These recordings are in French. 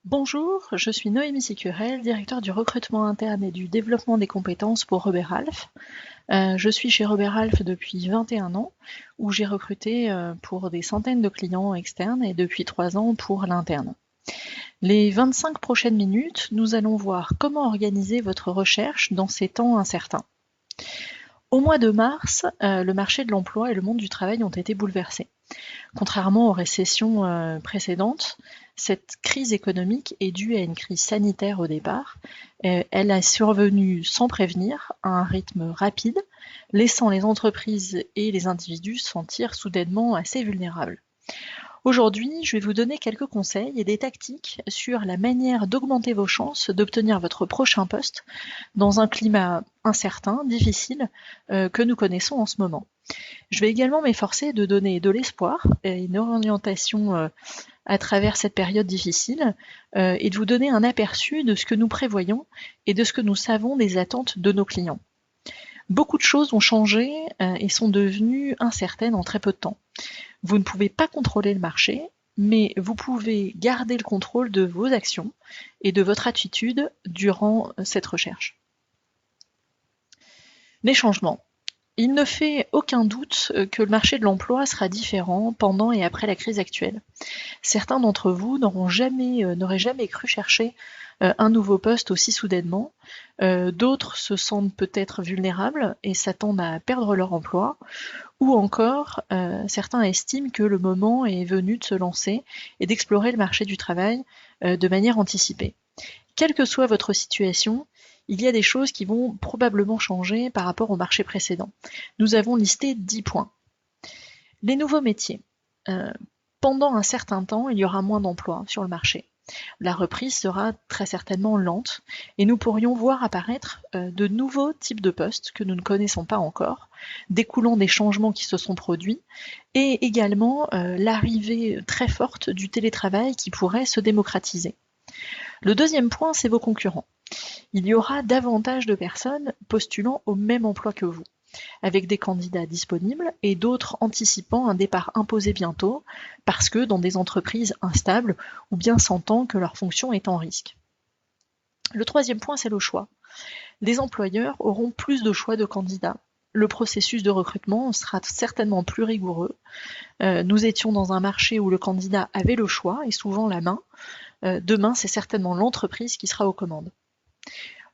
Bonjour, je suis Noémie Sicurel, directeur du recrutement interne et du développement des compétences pour Robert Half. Je suis chez Robert Half depuis 21 ans, où j'ai recruté pour des centaines de clients externes et depuis 3 ans pour l'interne. Les 25 prochaines minutes, nous allons voir comment organiser votre recherche dans ces temps incertains. Au mois de mars, le marché de l'emploi et le monde du travail ont été bouleversés. Contrairement aux récessions précédentes, cette crise économique est due à une crise sanitaire au départ. Elle est survenue sans prévenir, à un rythme rapide, laissant les entreprises et les individus se sentir soudainement assez vulnérables. Aujourd'hui, je vais vous donner quelques conseils et des tactiques sur la manière d'augmenter vos chances d'obtenir votre prochain poste dans un climat incertain, difficile, que nous connaissons en ce moment. Je vais également m'efforcer de donner de l'espoir et une orientation à travers cette période difficile et de vous donner un aperçu de ce que nous prévoyons et de ce que nous savons des attentes de nos clients. Beaucoup de choses ont changé et sont devenues incertaines en très peu de temps. Vous ne pouvez pas contrôler le marché, mais vous pouvez garder le contrôle de vos actions et de votre attitude durant cette recherche. Les changements. Il ne fait aucun doute que le marché de l'emploi sera différent pendant et après la crise actuelle. Certains d'entre vous n'auraient jamais cru chercher un nouveau poste aussi soudainement. D'autres se sentent peut-être vulnérables et s'attendent à perdre leur emploi. Ou encore, certains estiment que le moment est venu de se lancer et d'explorer le marché du travail de manière anticipée. Quelle que soit votre situation, il y a des choses qui vont probablement changer par rapport au marché précédent. Nous avons listé 10 points. Les nouveaux métiers. Pendant un certain temps, il y aura moins d'emplois sur le marché. La reprise sera très certainement lente et nous pourrions voir apparaître de nouveaux types de postes que nous ne connaissons pas encore, découlant des changements qui se sont produits et également l'arrivée très forte du télétravail qui pourrait se démocratiser. Le deuxième point, c'est vos concurrents. Il y aura davantage de personnes postulant au même emploi que vous, avec des candidats disponibles et d'autres anticipant un départ imposé bientôt, parce que dans des entreprises instables ou bien sentant que leur fonction est en risque. Le troisième point, c'est le choix. Les employeurs auront plus de choix de candidats. Le processus de recrutement sera certainement plus rigoureux. Nous étions dans un marché où le candidat avait le choix et souvent la main. Demain, c'est certainement l'entreprise qui sera aux commandes.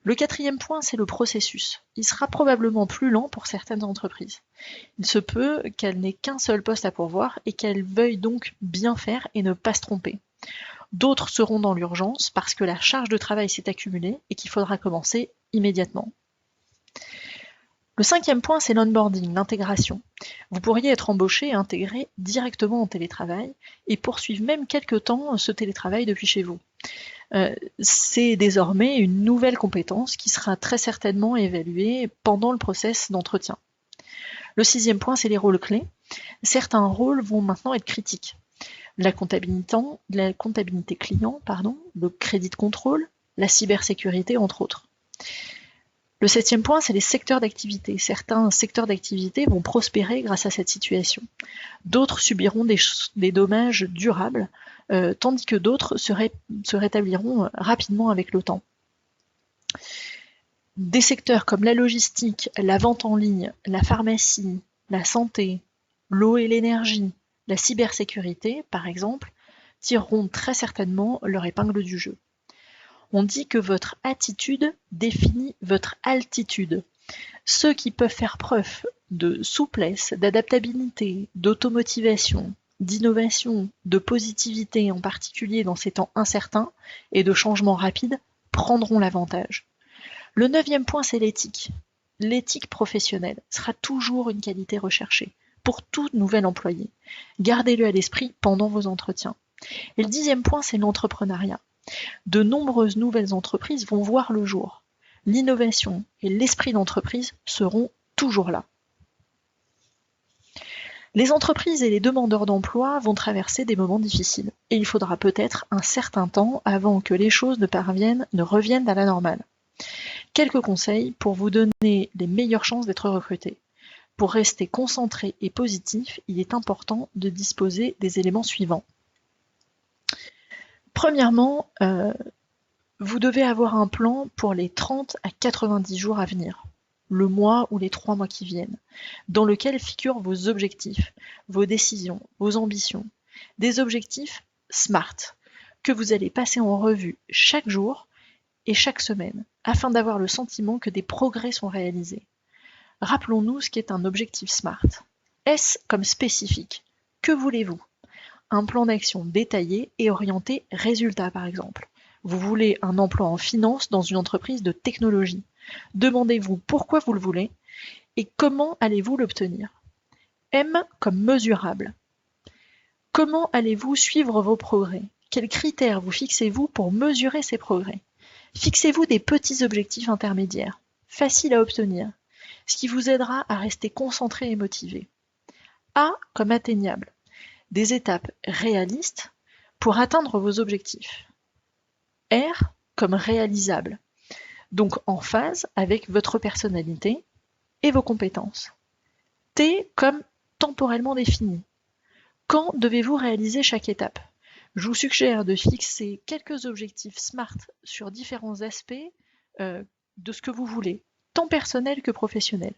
Le quatrième point, c'est le processus. Il sera probablement plus lent pour certaines entreprises. Il se peut qu'elles n'aient qu'un seul poste à pourvoir et qu'elles veuillent donc bien faire et ne pas se tromper. D'autres seront dans l'urgence parce que la charge de travail s'est accumulée et qu'il faudra commencer immédiatement. Le cinquième point, c'est l'onboarding, l'intégration. Vous pourriez être embauché et intégré directement en télétravail et poursuivre même quelque temps ce télétravail depuis chez vous. C'est désormais une nouvelle compétence qui sera très certainement évaluée pendant le process d'entretien. Le sixième point, c'est les rôles clés. Certains rôles vont maintenant être critiques. La comptabilité client, le crédit de contrôle, la cybersécurité, entre autres. Le septième point, c'est les secteurs d'activité. Certains secteurs d'activité vont prospérer grâce à cette situation. D'autres subiront des dommages durables, tandis que d'autres se rétabliront rapidement avec le temps. Des secteurs comme la logistique, la vente en ligne, la pharmacie, la santé, l'eau et l'énergie, la cybersécurité, par exemple, tireront très certainement leur épingle du jeu. On dit que votre attitude définit votre altitude. Ceux qui peuvent faire preuve de souplesse, d'adaptabilité, d'automotivation, d'innovation, de positivité en particulier dans ces temps incertains et de changements rapides, prendront l'avantage. Le neuvième point, c'est l'éthique. L'éthique professionnelle sera toujours une qualité recherchée pour tout nouvel employé. Gardez-le à l'esprit pendant vos entretiens. Et le dixième point, c'est l'entrepreneuriat. De nombreuses nouvelles entreprises vont voir le jour. L'innovation et l'esprit d'entreprise seront toujours là. Les entreprises et les demandeurs d'emploi vont traverser des moments difficiles et il faudra peut-être un certain temps avant que les choses ne reviennent à la normale. Quelques conseils pour vous donner les meilleures chances d'être recruté. Pour rester concentré et positif, il est important de disposer des éléments suivants. Premièrement, vous devez avoir un plan pour les 30 à 90 jours à venir, le mois ou les 3 mois qui viennent, dans lequel figurent vos objectifs, vos décisions, vos ambitions. Des objectifs SMART, que vous allez passer en revue chaque jour et chaque semaine, afin d'avoir le sentiment que des progrès sont réalisés. Rappelons-nous ce qu'est un objectif SMART. S comme spécifique. Que voulez-vous? Un plan d'action détaillé et orienté résultat, par exemple. Vous voulez un emploi en finance dans une entreprise de technologie. Demandez-vous pourquoi vous le voulez et comment allez-vous l'obtenir. M comme mesurable. Comment allez-vous suivre vos progrès? Quels critères vous fixez-vous pour mesurer ces progrès? Fixez-vous des petits objectifs intermédiaires, faciles à obtenir, ce qui vous aidera à rester concentré et motivé. A comme atteignable. Des étapes réalistes pour atteindre vos objectifs. R comme réalisable, donc en phase avec votre personnalité et vos compétences. T comme temporellement défini. Quand devez-vous réaliser chaque étape? Je vous suggère de fixer quelques objectifs SMART sur différents aspects de ce que vous voulez, tant personnel que professionnel.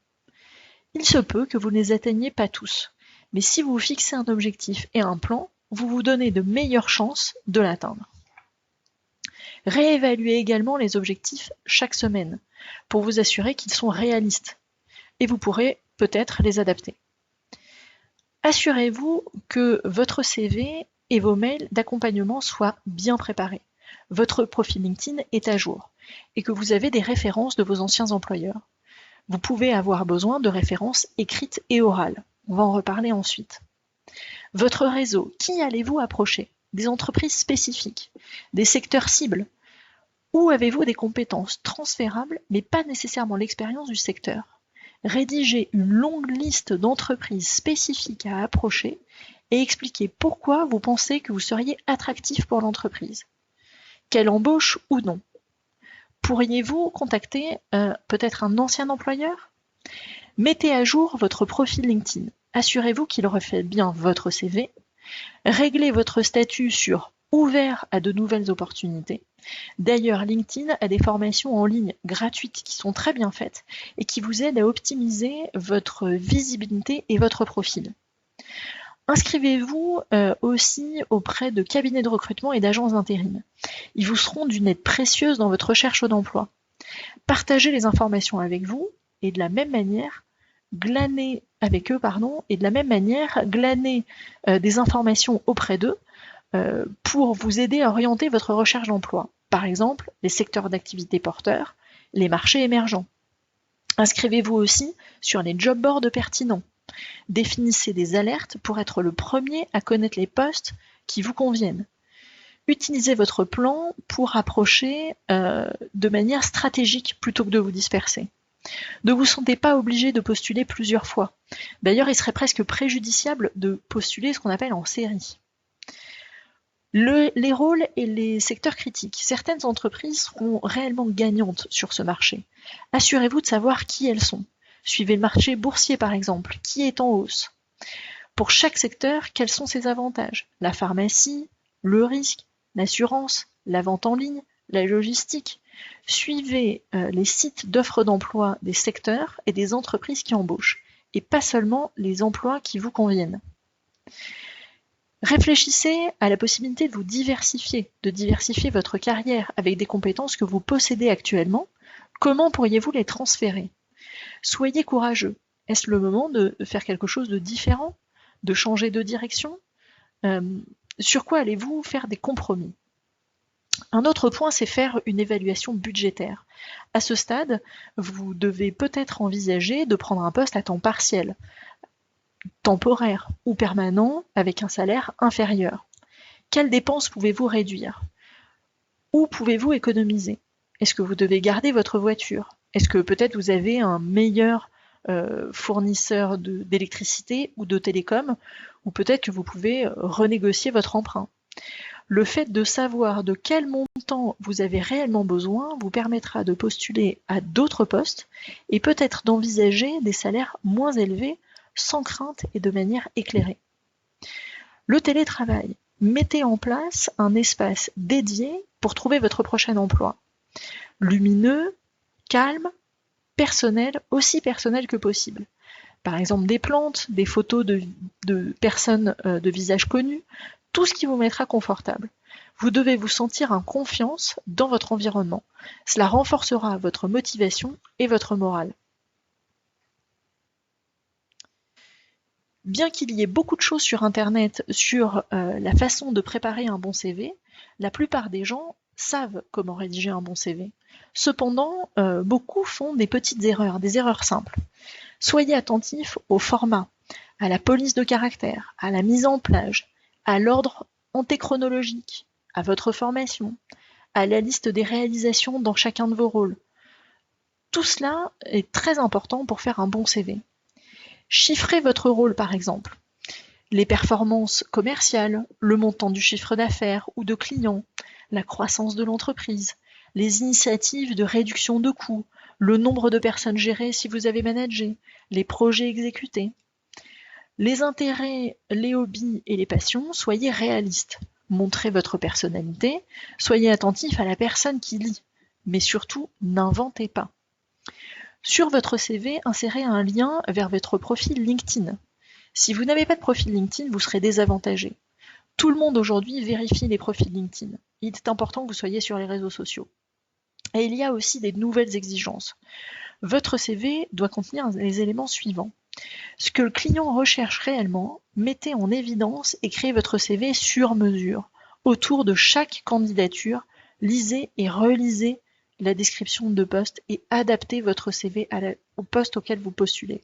Il se peut que vous ne les atteigniez pas tous, mais si vous fixez un objectif et un plan, vous vous donnez de meilleures chances de l'atteindre. Réévaluez également les objectifs chaque semaine pour vous assurer qu'ils sont réalistes et vous pourrez peut-être les adapter. Assurez-vous que votre CV et vos mails d'accompagnement soient bien préparés, votre profil LinkedIn est à jour et que vous avez des références de vos anciens employeurs. Vous pouvez avoir besoin de références écrites et orales. On va en reparler ensuite. Votre réseau, qui allez-vous approcher? Des entreprises spécifiques, des secteurs cibles? Ou avez-vous des compétences transférables mais pas nécessairement l'expérience du secteur? Rédigez une longue liste d'entreprises spécifiques à approcher et expliquez pourquoi vous pensez que vous seriez attractif pour l'entreprise. Quelle embauche ou non? Pourriez-vous contacter peut-être un ancien employeur? Mettez à jour votre profil LinkedIn. Assurez-vous qu'il reflète bien votre CV. Réglez votre statut sur ouvert à de nouvelles opportunités. D'ailleurs, LinkedIn a des formations en ligne gratuites qui sont très bien faites et qui vous aident à optimiser votre visibilité et votre profil. Inscrivez-vous aussi auprès de cabinets de recrutement et d'agences d'intérim. Ils vous seront d'une aide précieuse dans votre recherche d'emploi. Partagez les informations avec vous et de la même manière, glaner des informations auprès d'eux pour vous aider à orienter votre recherche d'emploi. Par exemple, les secteurs d'activité porteurs, les marchés émergents. Inscrivez-vous aussi sur les job boards pertinents. Définissez des alertes pour être le premier à connaître les postes qui vous conviennent. Utilisez votre plan pour approcher de manière stratégique plutôt que de vous disperser. Ne vous sentez pas obligé de postuler plusieurs fois. D'ailleurs, il serait presque préjudiciable de postuler ce qu'on appelle en série. Les rôles et les secteurs critiques. Certaines entreprises seront réellement gagnantes sur ce marché. Assurez-vous de savoir qui elles sont. Suivez le marché boursier par exemple, qui est en hausse. Pour chaque secteur, quels sont ses avantages? La pharmacie, le risque, l'assurance, la vente en ligne, la logistique. Suivez les sites d'offres d'emploi des secteurs et des entreprises qui embauchent, et pas seulement les emplois qui vous conviennent. Réfléchissez à la possibilité de vous diversifier, de diversifier votre carrière avec des compétences que vous possédez actuellement. Comment pourriez-vous les transférer? Soyez courageux. Est-ce le moment de faire quelque chose de différent? De changer de direction? Sur quoi allez-vous faire des compromis? Un autre point, c'est faire une évaluation budgétaire. À ce stade, vous devez peut-être envisager de prendre un poste à temps partiel, temporaire ou permanent avec un salaire inférieur. Quelles dépenses pouvez-vous réduire? Où pouvez-vous économiser? Est-ce que vous devez garder votre voiture? Est-ce que peut-être vous avez un meilleur fournisseur d'électricité ou de télécom? Ou peut-être que vous pouvez renégocier votre emprunt. Le fait de savoir de quel montant vous avez réellement besoin vous permettra de postuler à d'autres postes et peut-être d'envisager des salaires moins élevés sans crainte et de manière éclairée. Le télétravail. Mettez en place un espace dédié pour trouver votre prochain emploi. Lumineux, calme, personnel, aussi personnel que possible. Par exemple des plantes, des photos de personnes de visage connus, tout ce qui vous mettra confortable. Vous devez vous sentir en confiance dans votre environnement. Cela renforcera votre motivation et votre morale. Bien qu'il y ait beaucoup de choses sur Internet sur la façon de préparer un bon CV, la plupart des gens savent comment rédiger un bon CV. Cependant, beaucoup font des petites erreurs, des erreurs simples. Soyez attentifs au format, à la police de caractère, à la mise en page, à l'ordre antéchronologique, à votre formation, à la liste des réalisations dans chacun de vos rôles. Tout cela est très important pour faire un bon CV. Chiffrez votre rôle par exemple. Les performances commerciales, le montant du chiffre d'affaires ou de clients, la croissance de l'entreprise, les initiatives de réduction de coûts, le nombre de personnes gérées si vous avez managé, les projets exécutés. Les intérêts, les hobbies et les passions, soyez réalistes. Montrez votre personnalité, soyez attentif à la personne qui lit, mais surtout n'inventez pas. Sur votre CV, insérez un lien vers votre profil LinkedIn. Si vous n'avez pas de profil LinkedIn, vous serez désavantagé. Tout le monde aujourd'hui vérifie les profils LinkedIn. Il est important que vous soyez sur les réseaux sociaux. Et il y a aussi des nouvelles exigences. Votre CV doit contenir les éléments suivants. Ce que le client recherche réellement, mettez en évidence et créez votre CV sur mesure. Autour de chaque candidature, lisez et relisez la description de poste et adaptez votre CV au poste auquel vous postulez.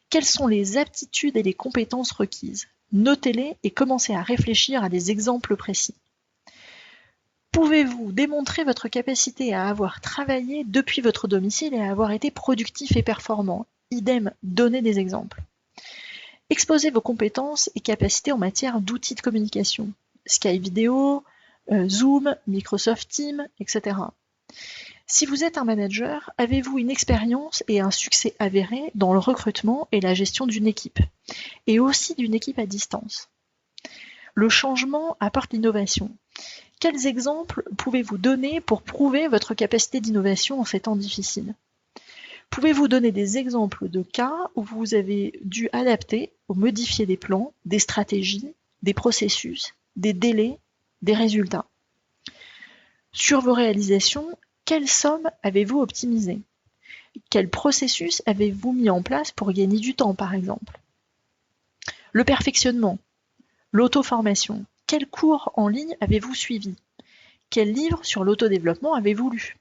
Quelles sont les aptitudes et les compétences requises? Notez-les et commencez à réfléchir à des exemples précis. Pouvez-vous démontrer votre capacité à avoir travaillé depuis votre domicile et à avoir été productif et performant? Idem, donnez des exemples. Exposez vos compétences et capacités en matière d'outils de communication. Skype vidéo, Zoom, Microsoft Teams, etc. Si vous êtes un manager, avez-vous une expérience et un succès avéré dans le recrutement et la gestion d'une équipe, et aussi d'une équipe à distance? Le changement apporte l'innovation. Quels exemples pouvez-vous donner pour prouver votre capacité d'innovation en ces temps difficiles? Pouvez-vous donner des exemples de cas où vous avez dû adapter ou modifier des plans, des stratégies, des processus, des délais, des résultats? Sur vos réalisations, quelle somme avez-vous optimisé? Quel processus avez-vous mis en place pour gagner du temps, par exemple? Le perfectionnement, l'auto-formation, quels cours en ligne avez-vous suivi? Quels livres sur l'autodéveloppement avez-vous lu?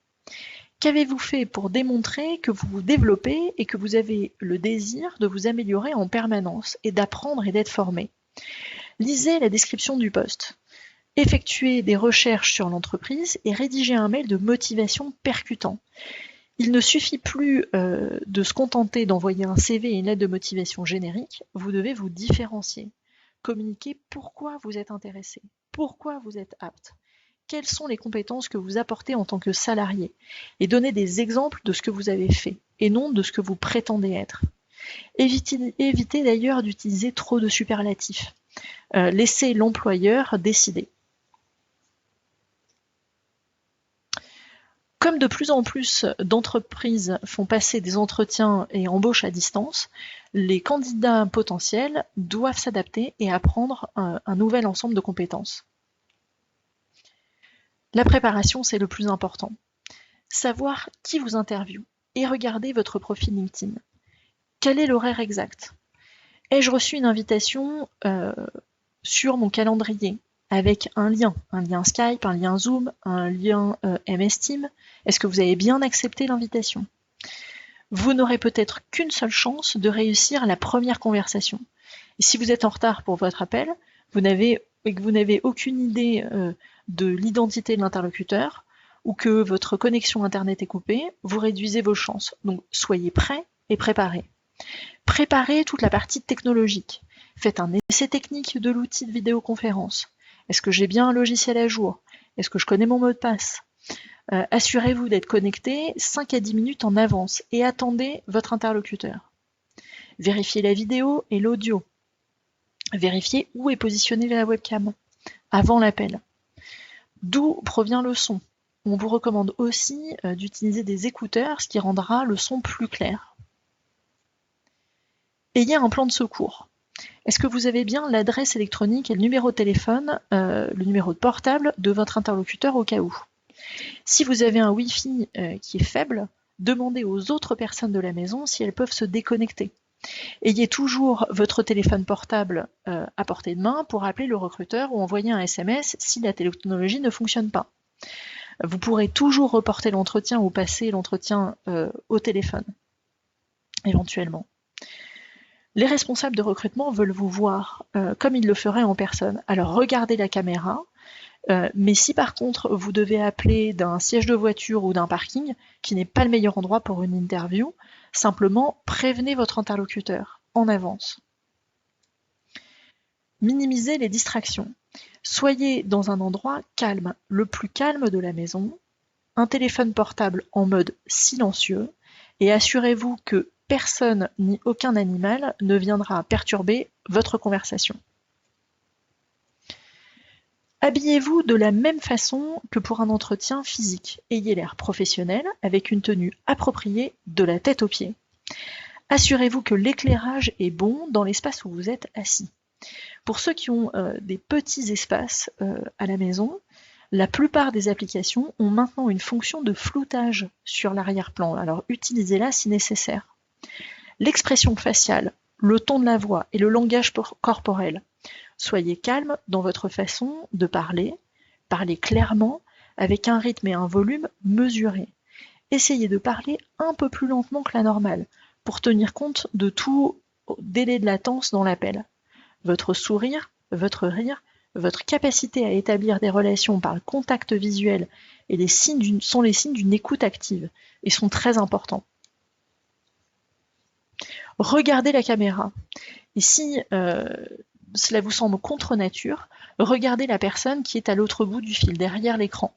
Qu'avez-vous fait pour démontrer que vous vous développez et que vous avez le désir de vous améliorer en permanence et d'apprendre et d'être formé? Lisez la description du poste. Effectuez des recherches sur l'entreprise et rédigez un mail de motivation percutant. Il ne suffit plus de se contenter d'envoyer un CV et une lettre de motivation générique, vous devez vous différencier. Communiquer pourquoi vous êtes intéressé, pourquoi vous êtes apte, quelles sont les compétences que vous apportez en tant que salarié, et donner des exemples de ce que vous avez fait, et non de ce que vous prétendez être. Évitez d'ailleurs d'utiliser trop de superlatifs. Laissez l'employeur décider. Comme de plus en plus d'entreprises font passer des entretiens et embauchent à distance, les candidats potentiels doivent s'adapter et apprendre un nouvel ensemble de compétences. La préparation, c'est le plus important. Savoir qui vous interviewe et regarder votre profil LinkedIn. Quel est l'horaire exact? Ai-je reçu une invitation sur mon calendrier avec un lien Skype, un lien Zoom, un lien MS Teams? Est-ce que vous avez bien accepté l'invitation? Vous n'aurez peut-être qu'une seule chance de réussir la première conversation. Et si vous êtes en retard pour votre appel, et que vous n'avez aucune idée de l'identité de l'interlocuteur, ou que votre connexion Internet est coupée, vous réduisez vos chances. Donc soyez prêts et préparés. Préparez toute la partie technologique. Faites un essai technique de l'outil de vidéoconférence. Est-ce que j'ai bien un logiciel à jour? Est-ce que je connais mon mot de passe? Assurez-vous d'être connecté 5 à 10 minutes en avance et attendez votre interlocuteur. Vérifiez la vidéo et l'audio. Vérifiez où est positionnée la webcam avant l'appel. D'où provient le son. On vous recommande aussi d'utiliser des écouteurs, ce qui rendra le son plus clair. Ayez un plan de secours. Est-ce que vous avez bien l'adresse électronique et le numéro de téléphone, le numéro de portable de votre interlocuteur au cas où? Si vous avez un Wi-Fi qui est faible, demandez aux autres personnes de la maison si elles peuvent se déconnecter. Ayez toujours votre téléphone portable à portée de main pour appeler le recruteur ou envoyer un SMS si la technologie ne fonctionne pas. Vous pourrez toujours reporter l'entretien ou passer l'entretien au téléphone, éventuellement. Les responsables de recrutement veulent vous voir comme ils le feraient en personne. Alors regardez la caméra, mais si par contre vous devez appeler d'un siège de voiture ou d'un parking, qui n'est pas le meilleur endroit pour une interview, simplement prévenez votre interlocuteur en avance. Minimisez les distractions. Soyez dans un endroit calme, le plus calme de la maison, un téléphone portable en mode silencieux, et assurez-vous que personne ni aucun animal ne viendra perturber votre conversation. Habillez-vous de la même façon que pour un entretien physique. Ayez l'air professionnel avec une tenue appropriée de la tête aux pieds. Assurez-vous que l'éclairage est bon dans l'espace où vous êtes assis. Pour ceux qui ont des petits espaces à la maison, la plupart des applications ont maintenant une fonction de floutage sur l'arrière-plan, alors utilisez-la si nécessaire. L'expression faciale, le ton de la voix et le langage corporel. Soyez calme dans votre façon de parler, parlez clairement, avec un rythme et un volume mesurés. Essayez de parler un peu plus lentement que la normale, pour tenir compte de tout délai de latence dans l'appel. Votre sourire, votre rire, votre capacité à établir des relations par le contact visuel et sont les signes d'une écoute active et sont très importants. Regardez la caméra. Et si cela vous semble contre nature, regardez la personne qui est à l'autre bout du fil, derrière l'écran.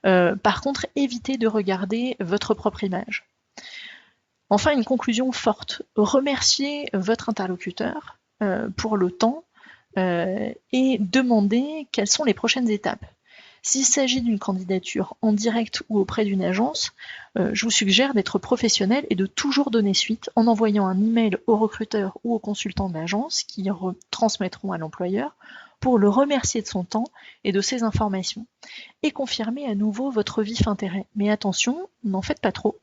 Par contre, évitez de regarder votre propre image. Enfin, une conclusion forte. Remerciez votre interlocuteur pour le temps et demandez quelles sont les prochaines étapes. S'il s'agit d'une candidature en direct ou auprès d'une agence, je vous suggère d'être professionnel et de toujours donner suite en envoyant un email au recruteur ou au consultant de l'agence qui transmettront à l'employeur pour le remercier de son temps et de ses informations et confirmer à nouveau votre vif intérêt. Mais attention, n'en faites pas trop.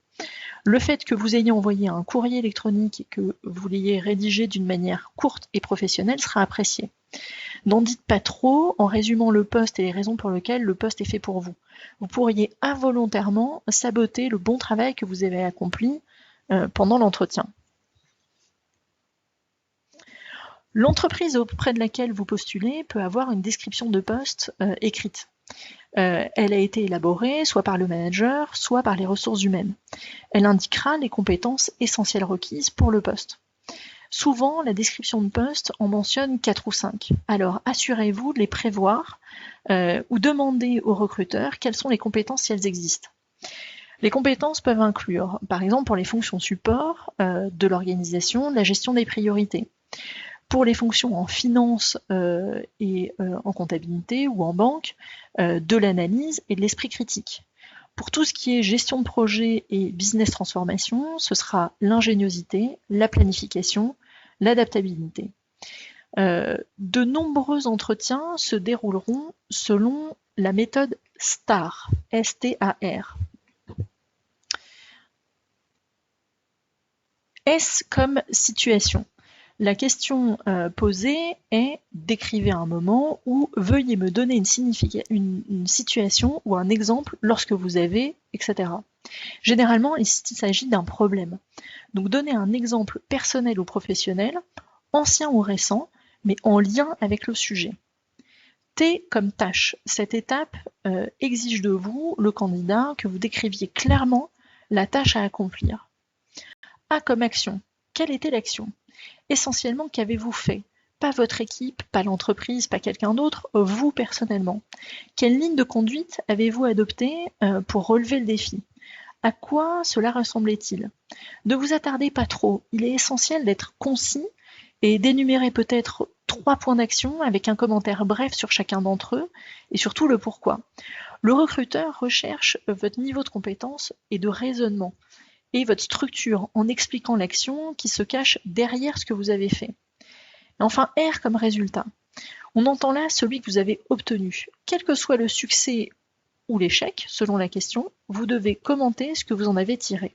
Le fait que vous ayez envoyé un courrier électronique et que vous l'ayez rédigé d'une manière courte et professionnelle sera apprécié. N'en dites pas trop en résumant le poste et les raisons pour lesquelles le poste est fait pour vous. Vous pourriez involontairement saboter le bon travail que vous avez accompli pendant l'entretien. L'entreprise auprès de laquelle vous postulez peut avoir une description de poste écrite. Elle a été élaborée soit par le manager, soit par les ressources humaines. Elle indiquera les compétences essentielles requises pour le poste. Souvent, la description de poste en mentionne 4 ou 5. Alors, assurez-vous de les prévoir ou demandez au recruteur quelles sont les compétences si elles existent. Les compétences peuvent inclure, par exemple, pour les fonctions support de l'organisation, la gestion des priorités. Pour les fonctions en finance et en comptabilité ou en banque, de l'analyse et de l'esprit critique. Pour tout ce qui est gestion de projet et business transformation, ce sera l'ingéniosité, la planification, l'adaptabilité. De nombreux entretiens se dérouleront selon la méthode STAR, S-T-A-R. S comme situation. La question posée est « Décrivez un moment » ou « Veuillez me donner une situation ou un exemple lorsque vous avez, etc. » Généralement, il s'agit d'un problème. Donc donnez un exemple personnel ou professionnel, ancien ou récent, mais en lien avec le sujet. T comme tâche. Cette étape exige de vous, le candidat, que vous décriviez clairement la tâche à accomplir. A comme action. Quelle était l'action ? Essentiellement, qu'avez-vous fait? Pas votre équipe, pas l'entreprise, pas quelqu'un d'autre, vous personnellement. Quelle ligne de conduite avez-vous adoptée pour relever le défi? À quoi cela ressemblait-il? Ne vous attardez pas trop, il est essentiel d'être concis et d'énumérer peut-être 3 points d'action avec un commentaire bref sur chacun d'entre eux et surtout le pourquoi. Le recruteur recherche votre niveau de compétence et de raisonnement et votre structure en expliquant l'action qui se cache derrière ce que vous avez fait. Et enfin, R comme résultat. On entend là celui que vous avez obtenu. Quel que soit le succès ou l'échec, selon la question, vous devez commenter ce que vous en avez tiré.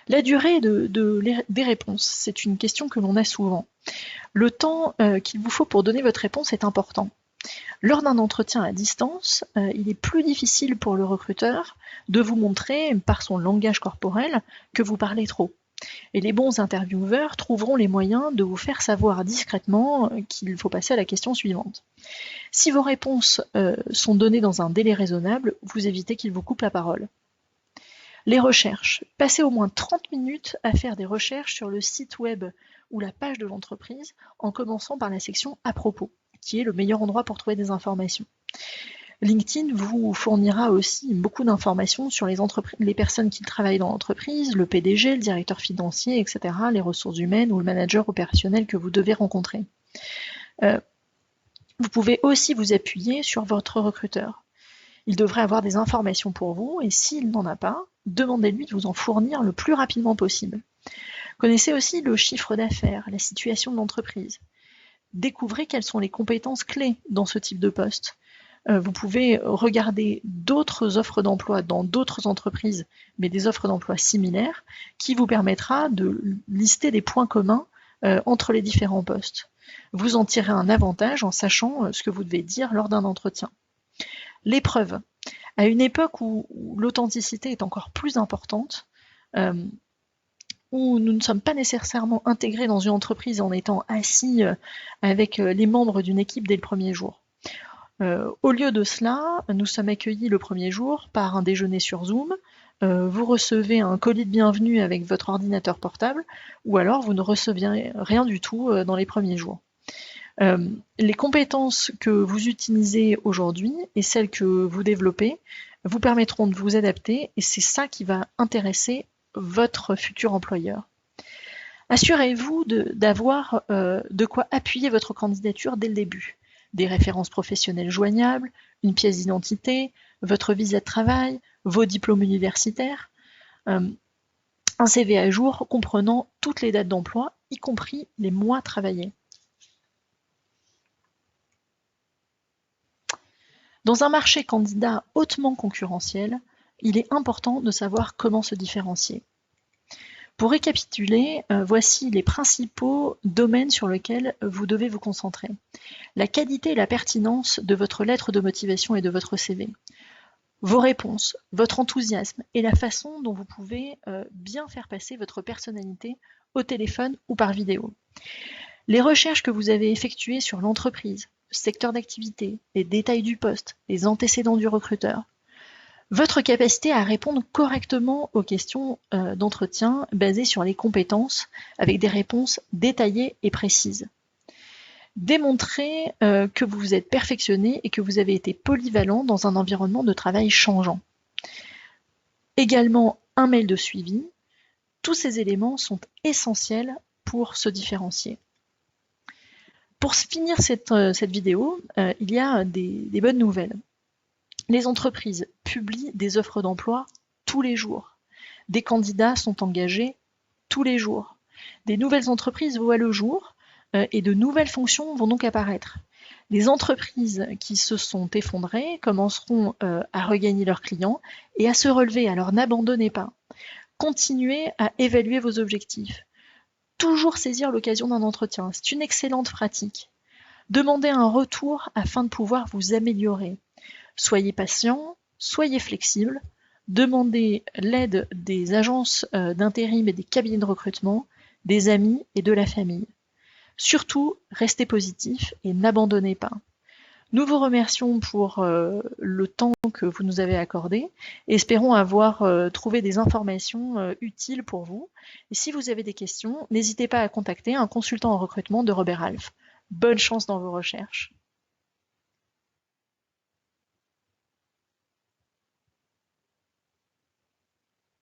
La durée des réponses, c'est une question que l'on a souvent. Le temps qu'il vous faut pour donner votre réponse est important. Lors d'un entretien à distance, il est plus difficile pour le recruteur de vous montrer, par son langage corporel, que vous parlez trop. Et les bons intervieweurs trouveront les moyens de vous faire savoir discrètement qu'il faut passer à la question suivante. Si vos réponses sont données dans un délai raisonnable, vous évitez qu'il vous coupe la parole. Les recherches. Passez au moins 30 minutes à faire des recherches sur le site web ou la page de l'entreprise en commençant par la section « À propos », qui est le meilleur endroit pour trouver des informations. LinkedIn vous fournira aussi beaucoup d'informations sur les personnes qui travaillent dans l'entreprise, le PDG, le directeur financier, etc., les ressources humaines ou le manager opérationnel que vous devez rencontrer. Vous pouvez aussi vous appuyer sur votre recruteur. Il devrait avoir des informations pour vous et s'il n'en a pas, demandez-lui de vous en fournir le plus rapidement possible. Connaissez aussi le chiffre d'affaires, la situation de l'entreprise. Découvrez quelles sont les compétences clés dans ce type de poste. Vous pouvez regarder d'autres offres d'emploi dans d'autres entreprises, mais des offres d'emploi similaires, qui vous permettra de lister des points communs entre les différents postes. Vous en tirez un avantage en sachant ce que vous devez dire lors d'un entretien. L'épreuve. À une époque où l'authenticité est encore plus importante, où nous ne sommes pas nécessairement intégrés dans une entreprise en étant assis avec les membres d'une équipe dès le premier jour. Au lieu de cela, nous sommes accueillis le premier jour par un déjeuner sur Zoom, vous recevez un colis de bienvenue avec votre ordinateur portable, ou alors vous ne recevez rien du tout dans les premiers jours. Les compétences que vous utilisez aujourd'hui et celles que vous développez vous permettront de vous adapter et c'est ça qui va intéresser votre futur employeur. Assurez-vous d'avoir de quoi appuyer votre candidature dès le début. Des références professionnelles joignables, une pièce d'identité, votre visa de travail, vos diplômes universitaires, un CV à jour comprenant toutes les dates d'emploi, y compris les mois travaillés. Dans un marché candidat hautement concurrentiel, il est important de savoir comment se différencier. Pour récapituler, voici les principaux domaines sur lesquels vous devez vous concentrer. La qualité et la pertinence de votre lettre de motivation et de votre CV. Vos réponses, votre enthousiasme et la façon dont vous pouvez bien faire passer votre personnalité au téléphone ou par vidéo. Les recherches que vous avez effectuées sur l'entreprise, le secteur d'activité, les détails du poste, les antécédents du recruteur. Votre capacité à répondre correctement aux questions d'entretien basées sur les compétences avec des réponses détaillées et précises. Démontrez que vous vous êtes perfectionné et que vous avez été polyvalent dans un environnement de travail changeant. Également un mail de suivi. Tous ces éléments sont essentiels pour se différencier. Pour finir cette vidéo, il y a des bonnes nouvelles. Les entreprises publient des offres d'emploi tous les jours. Des candidats sont engagés tous les jours. Des nouvelles entreprises voient le jour et de nouvelles fonctions vont donc apparaître. Les entreprises qui se sont effondrées commenceront à regagner leurs clients et à se relever, alors n'abandonnez pas. Continuez à évaluer vos objectifs. Toujours saisir l'occasion d'un entretien, c'est une excellente pratique. Demandez un retour afin de pouvoir vous améliorer. Soyez patient, soyez flexible, demandez l'aide des agences d'intérim et des cabinets de recrutement, des amis et de la famille. Surtout, restez positif et n'abandonnez pas. Nous vous remercions pour le temps que vous nous avez accordé et espérons avoir trouvé des informations utiles pour vous. Et si vous avez des questions, n'hésitez pas à contacter un consultant en recrutement de Robert Half. Bonne chance dans vos recherches.